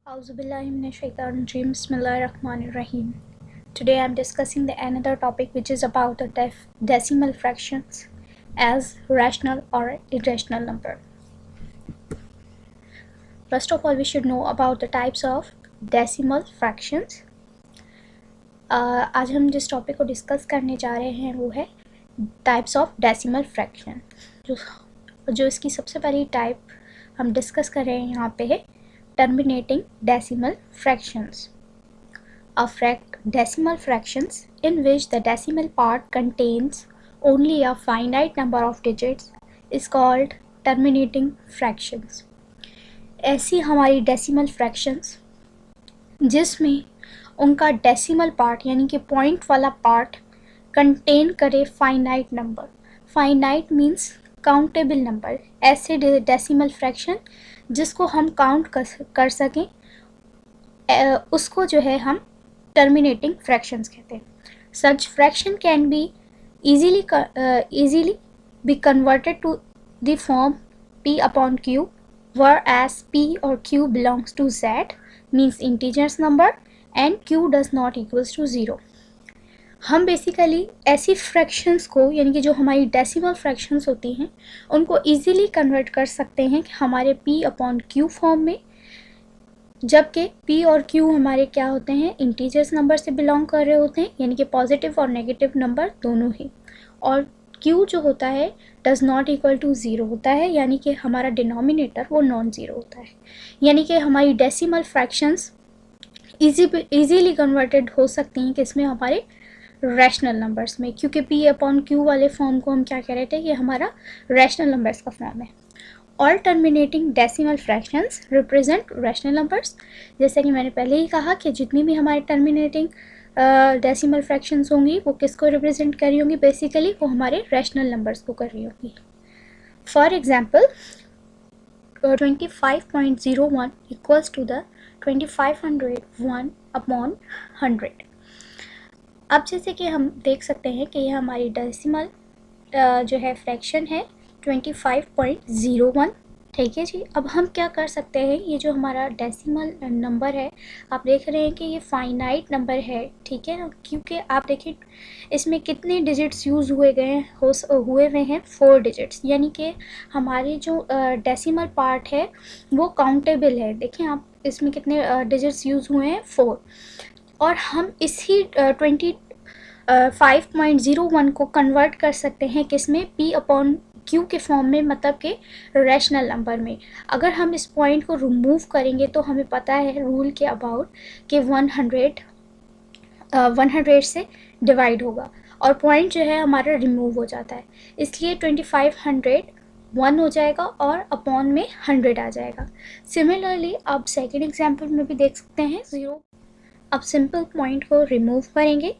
Auzubillahiminash-shaytanir-rajeem. Bismillahir-rahmanir-rahim. Today I am discussing the another topic which is about the decimal fractions as rational or irrational number. First of all, we should know about the types of decimal fractions. आज हम जिस topic को discuss करने जा रहे हैं वो है टाइप्स ऑफ डेसिमल फ्रैक्शन. जो इसकी सबसे पहली टाइप हम डिस्कस कर रहे हैं यहाँ पे है terminating decimal fractions. Decimal fractions in which the decimal part contains only a finite number of digits is called terminating fractions. ऐसी हमारी decimal fractions जिसमें उनका decimal part यानी कि point वाला part contain करे finite number. Finite means countable number. ऐसे decimal fraction जिसको हम काउंट कर सकें उसको जो है हम टर्मिनेटिंग फ्रैक्शंस कहते हैं. Such fraction can be easily be converted to the form p upon q, whereas p or q belongs to z, means integers number, and q does not equals to 0. हम basically ऐसी fractions को यानी कि जो हमारी decimal fractions होती हैं उनको इजीली कन्वर्ट कर सकते हैं कि हमारे p अपॉन q फॉर्म में, जबकि p और q हमारे क्या होते हैं, इंटीजर्स नंबर से बिलोंग कर रहे होते हैं यानी कि पॉजिटिव और नेगेटिव नंबर दोनों ही, और q जो होता है डज़ नॉट इक्वल टू 0 होता है यानी कि हमारा डिनोमिनेटर वो नॉन ज़ीरो होता है. यानी कि हमारी डेसिमल फ्रैक्शंस ईजीली कन्वर्टेड हो सकती हैं कि इसमें हमारे रैशनल नंबर्स में, क्योंकि p अपॉन q वाले फॉर्म को हम क्या कह रहे थे, ये हमारा रैशनल नंबर्स का फॉर्म है. All terminating decimal fractions represent rational numbers. जैसे कि मैंने पहले ही कहा कि जितनी भी हमारे टर्मिनेटिंग डेसिमल फ्रैक्शंस होंगी वो किसको रिप्रेजेंट कर रही होंगी, बेसिकली वो हमारे रैशनल नंबर्स को कर रही होंगी. For example 25.01 equals to the 2501 upon 100. अब जैसे कि हम देख सकते हैं कि यह हमारी डेसिमल जो है फ्रैक्शन है 25.01. ठीक है जी. अब हम क्या कर सकते हैं, ये जो हमारा डेसिमल नंबर है आप देख रहे हैं कि ये फाइनाइट नंबर है. ठीक है ना, क्योंकि आप देखिए इसमें कितने डिजिट्स यूज़ हुए हैं 4 डिजिट्स, यानी कि हमारी जो डेसिमल पार्ट है वो काउंटेबल है. देखिए आप इसमें कितने डिजिट्स यूज़ हुए हैं 4, और हम इसी 5.01 को कन्वर्ट कर सकते हैं किसमें, p अपॉन q के फॉर्म में, मतलब कि रैशनल नंबर में. अगर हम इस पॉइंट को रिमूव करेंगे तो हमें पता है रूल के अबाउट कि 100 से डिवाइड होगा और पॉइंट जो है हमारा रिमूव हो जाता है, इसलिए 2500 1 हो जाएगा और अपॉन में 100 आ जाएगा. सिमिलरली आप सेकेंड एग्जाम्पल में भी देख सकते हैं 0. अब सिंपल पॉइंट को रिमूव करेंगे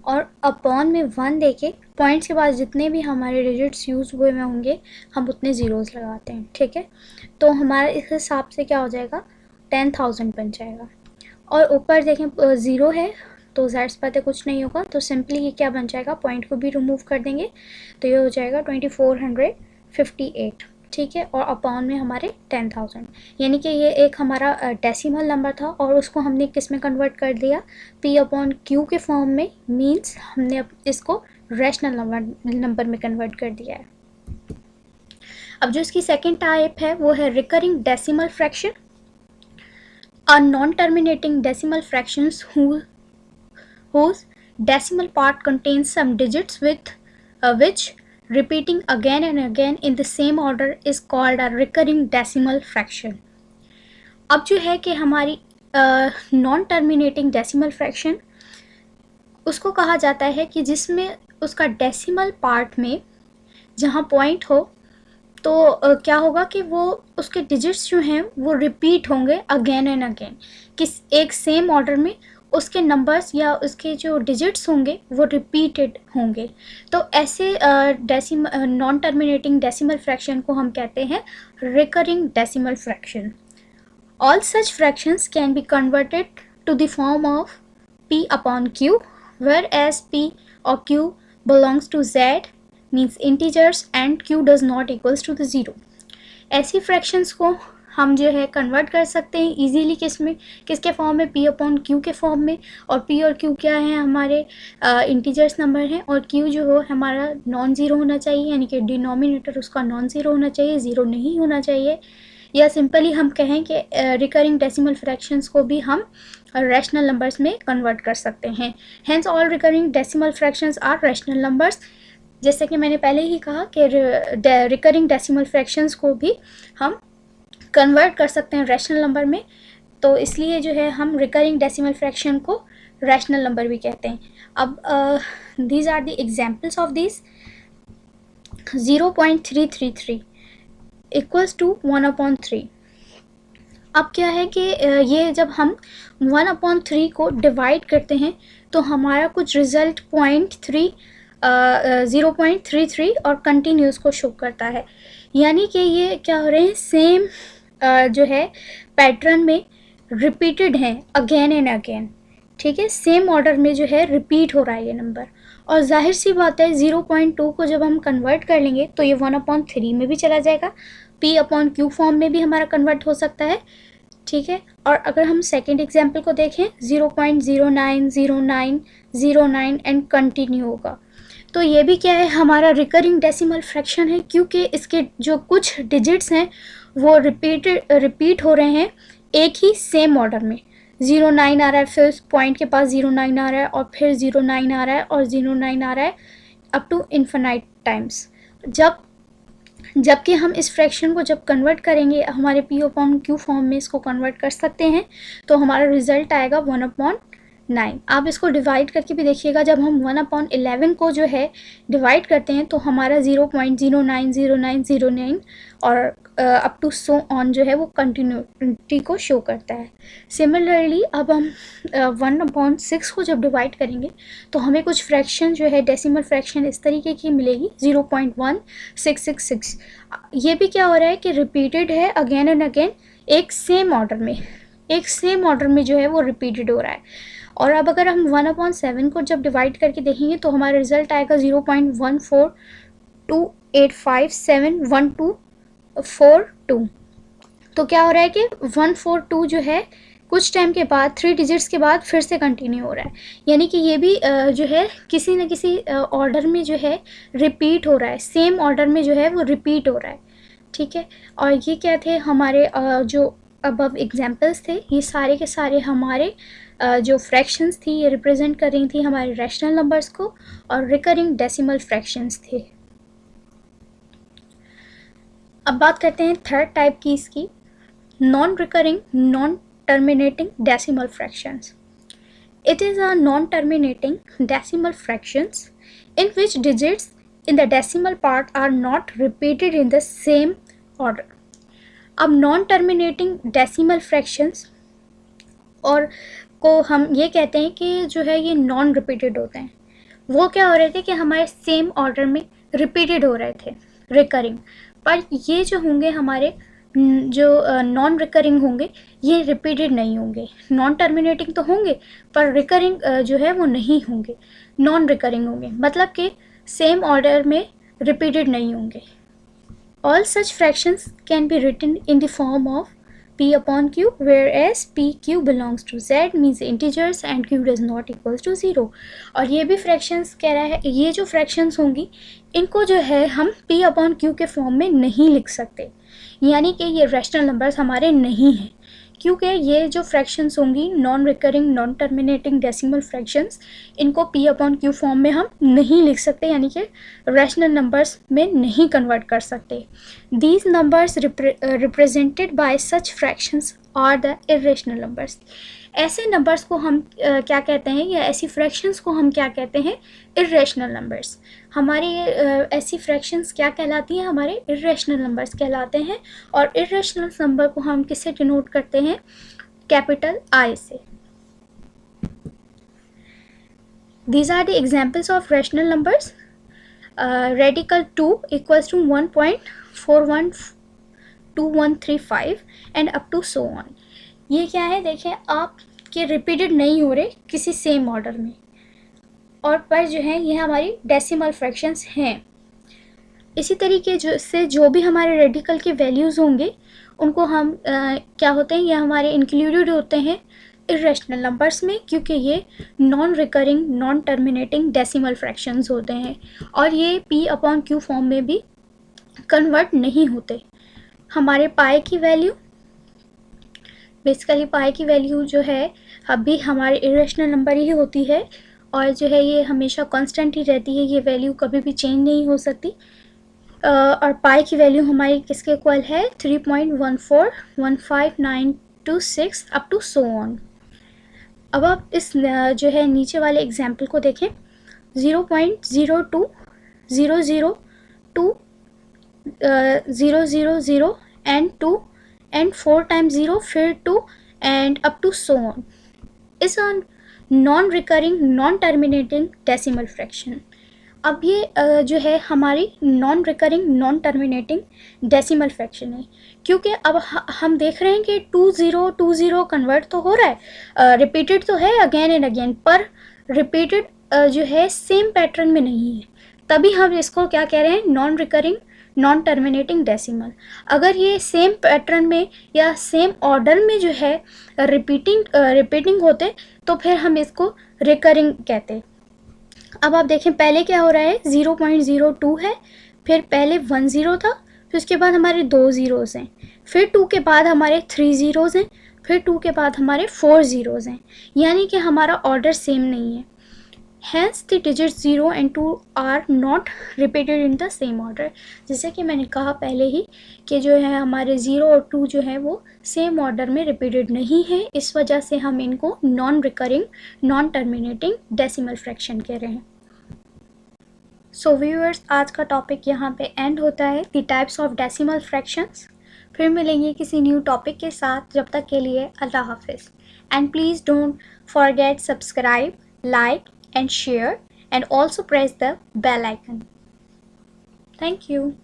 और अपॉन में 1 देके पॉइंट्स के बाद जितने भी हमारे डिजिट्स यूज़ हुए में होंगे हम उतने ज़ीरोज़ लगाते हैं. ठीक है, तो हमारा इस हिसाब से क्या हो जाएगा 10,000 बन जाएगा. और ऊपर देखें 0 है तो ज़ाहिर सी बात है कुछ नहीं होगा, तो सिंपली ये क्या बन जाएगा, पॉइंट को भी रिमूव कर देंगे तो ये हो जाएगा 2458. ठीक है, और अपॉन में हमारे 10,000, यानी कि ये एक हमारा डेसिमल नंबर था और उसको हमने किस में कन्वर्ट कर दिया, p अपॉन q के फॉर्म में, मींस हमने इसको रैशनल नंबर में कन्वर्ट कर दिया है. अब जो इसकी सेकंड टाइप है वो है recurring decimal fraction. A non terminating decimal fractions whose decimal part contains some digits with which repeating again and again in the same order is called a recurring decimal fraction. अब जो है कि हमारी non terminating decimal fraction उसको कहा जाता है कि जिसमें उसका डेसिमल पार्ट में जहाँ पॉइंट हो तो क्या होगा कि वो उसके डिजिट्स जो हैं वो रिपीट होंगे अगेन एंड अगेन, किस एक सेम ऑर्डर में उसके नंबर्स या उसके जो डिजिट्स होंगे वो रिपीटेड होंगे. तो ऐसे नॉन टर्मिनेटिंग डेसिमल फ्रैक्शन को हम कहते हैं recurring decimal fraction. All such fractions can be converted to the form of p upon q, where as p और q belongs to z, means integers, and q does not equals to the 0. ऐसी fractions को हम जो है convert कर सकते हैं easily किसके फॉर्म में, p अपॉन q के फॉर्म में। और p और q क्या है, हमारे इंटीजर्स नंबर हैं, और q जो हो हमारा नॉन ज़ीरो होना चाहिए, यानी कि डिनोमिनेटर उसका नॉन ज़ीरो होना चाहिए, ज़ीरो नहीं होना चाहिए। या सिंपली हम कहें कि रिकरिंग डेसिमल फ्रैक्शंस को भी हम रैशनल नंबर्स में कन्वर्ट कर सकते हैं। Hence all recurring decimal fractions are rational numbers. जैसे कि मैंने पहले ही कहा कि रिकरिंग डेसिमल फ्रैक्शंस को भी हम कन्वर्ट कर सकते हैं रैशनल नंबर में, तो इसलिए जो है हम रिकरिंग डेसिमल फ्रैक्शन को रैशनल नंबर भी कहते हैं। अब these are the examples of this. 0.333 equals to 1/3। अब क्या है कि ये जब हम 1/3 को डिवाइड करते हैं तो हमारा कुछ रिजल्ट 0.33 और कंटिन्यूस को शो करता है, यानी कि ये क्या हो रहे हैं, सेम जो है पैटर्न में रिपीटेड हैं अगेन एंड अगेन, ठीक है, सेम ऑर्डर में जो है रिपीट हो रहा है ये नंबर। और जाहिर सी बात है 0.2 को जब हम कन्वर्ट कर लेंगे तो ये 1/3 में भी चला जाएगा, p अपॉन q फॉर्म में भी हमारा कन्वर्ट हो सकता है, ठीक है। और अगर हम सेकेंड एग्जाम्पल को देखें 0.090909 एंड कंटिन्यू होगा, तो ये भी क्या है, हमारा रिकरिंग डेसिमल फ्रैक्शन है, क्योंकि इसके जो कुछ डिजिट्स हैं वो रिपीट हो रहे हैं एक ही सेम ऑर्डर में। 09 आ रहा है, फिर पॉइंट के पास 09 आ रहा है, और फिर 09 आ रहा है, और 09 आ रहा है अप टू इन्फिनाइट टाइम्स। जबकि हम इस फ्रैक्शन को जब कन्वर्ट करेंगे हमारे p अपॉन q फॉर्म में इसको कन्वर्ट कर सकते हैं, तो हमारा रिजल्ट आएगा 1/9। आप इसको डिवाइड करके भी देखिएगा, जब हम 1/11 को जो है डिवाइड करते हैं तो हमारा 0.090909 और अप टू सो ऑन जो है वो कंटिन्यूटी को शो करता है। सिमिलरली अब हम 1/6 को जब डिवाइड करेंगे तो हमें कुछ फ्रैक्शन जो है डेसिमल फ्रैक्शन इस तरीके की मिलेगी 0.1666। ये भी क्या हो रहा है कि रिपीटेड है अगेन एंड अगेन, एक सेम ऑर्डर में जो है वो रिपीटेड हो रहा है। और अब अगर हम 1/7 को जब डिवाइड करके देखेंगे तो हमारा रिजल्ट आएगा 0.1428571242। तो क्या हो रहा है कि 142 जो है कुछ टाइम के बाद 3 डिजिट्स के बाद फिर से कंटिन्यू हो रहा है, यानी कि ये भी जो है किसी न किसी ऑर्डर में जो है रिपीट हो रहा है, सेम ऑर्डर में जो है वो रिपीट हो रहा है, ठीक है। और ये क्या थे हमारे जो अबव एग्जांपल्स थे, ये सारे के सारे हमारे जो फ्रैक्शंस थी ये रिप्रेजेंट कर रही थी हमारे रैशनल नंबर्स को, और रिकरिंग डेसिमल फ्रैक्शंस थे। अब बात करते हैं थर्ड टाइप की इसकी, non recurring non terminating decimal fractions. It is a non-terminating decimal fractions in which digits in the decimal part are not repeated in the same order. अब non-terminating decimal fractions और को हम ये कहते हैं कि जो है ये नॉन रिपीटेड होते हैं। वो क्या हो रहे थे कि हमारे सेम ऑर्डर में रिपीटेड हो रहे थे, रिकरिंग। पर ये जो होंगे हमारे जो नॉन रिकरिंग होंगे ये रिपीटेड नहीं होंगे, नॉन टर्मिनेटिंग तो होंगे पर रिकरिंग जो है वो नहीं होंगे, नॉन रिकरिंग होंगे, मतलब कि सेम ऑर्डर में रिपीटेड नहीं होंगे। All such fractions can be written in the form of p upon q, whereas pq belongs to z means integers and q does not equals to 0। और ये भी fractions कह रहा है, ये जो फ्रैक्शंस होंगी इनको जो है हम p अपॉन q के फॉर्म में नहीं लिख सकते, यानी कि ये रैशनल नंबर्स हमारे नहीं हैं, क्योंकि ये जो फ्रैक्शंस होंगी non recurring non terminating decimal fractions, इनको p अपॉन q फॉर्म में हम नहीं लिख सकते, यानी कि रैशनल नंबर्स में नहीं कन्वर्ट कर सकते। These numbers represented by such fractions are the irrational numbers. ऐसे नंबर्स को हम क्या कहते हैं, या ऐसी फ्रैक्शंस को हम क्या कहते हैं, इरेशनल नंबर्स। हमारी ऐसी फ्रैक्शंस क्या कहलाती हैं, हमारे इरेशनल नंबर्स कहलाते हैं। और इरेशनल नंबर को हम किससे डिनोट करते हैं, कैपिटल I से। These are the examples of rational numbers. Radical 2 equals to 1.412135 and up to so on। ये क्या है, देखें आप कि रिपीटेड नहीं हो रहे किसी सेम ऑर्डर में, और पर जो है ये हमारी डेसिमल फ्रैक्शंस हैं। इसी तरीके से जो भी हमारे रेडिकल के वैल्यूज़ होंगे उनको हम क्या होते हैं, ये हमारे इंक्लूडेड होते हैं इरेशनल नंबर्स में, क्योंकि ये non recurring non terminating decimal fractions होते हैं और ये p/q फॉर्म में भी कन्वर्ट नहीं होते। हमारे पाई की वैल्यू, बेसिकली पाई की वैल्यू जो है अभी हमारे इरेशनल नंबर ही होती है और जो है ये हमेशा कांस्टेंट ही रहती है, ये वैल्यू कभी भी चेंज नहीं हो सकती। और पाई की वैल्यू हमारी किसके इक्वल है, 3.1415926 अप टू सो ऑन। अब आप इस जो है नीचे वाले एग्जाम्पल को देखें, 0.020002 000 एंड 2 एंड 4 टाइम्स 0 फिर 2 and up to so on is a non recurring non terminating decimal fraction. अब ये जो है हमारी non recurring non terminating decimal fraction है, क्योंकि अब हम देख रहे हैं कि 2020 कन्वर्ट तो हो रहा है, रिपीटेड तो है अगेन एंड अगेन, पर रिपीटेड जो है सेम पैटर्न में नहीं है, तभी हम इसको क्या कह रहे हैं, non recurring non terminating decimal. अगर ये सेम पैटर्न में या सेम ऑर्डर में जो है रिपीटिंग होते तो फिर हम इसको रिकरिंग कहते। अब आप देखें पहले क्या हो रहा है, 0.02 है, फिर पहले 10 था, फिर उसके बाद हमारे 2 ज़ीरोज़ हैं, फिर 2 के बाद हमारे 3 ज़ीरोज़ हैं, फिर 2 के बाद हमारे 4 ज़ीरोज़ हैं, यानी कि हमारा ऑर्डर सेम नहीं है। Hence the digits 0 and 2 are not repeated in the same order। जैसे कि मैंने कहा पहले ही कि जो है हमारे 0 और 2 जो है वो सेम ऑर्डर में रिपीटेड नहीं है, इस वजह से हम इनको non recurring non terminating decimal fraction कह रहे हैं। सो व्यूअर्स, आज का टॉपिक यहाँ पे एंड होता है, the types of decimal fractions. फिर मिलेंगे किसी न्यू टॉपिक के साथ, जब तक के लिए अल्लाह हाफिज़। And please don't forget subscribe, like and share, and also press the bell icon. Thank you.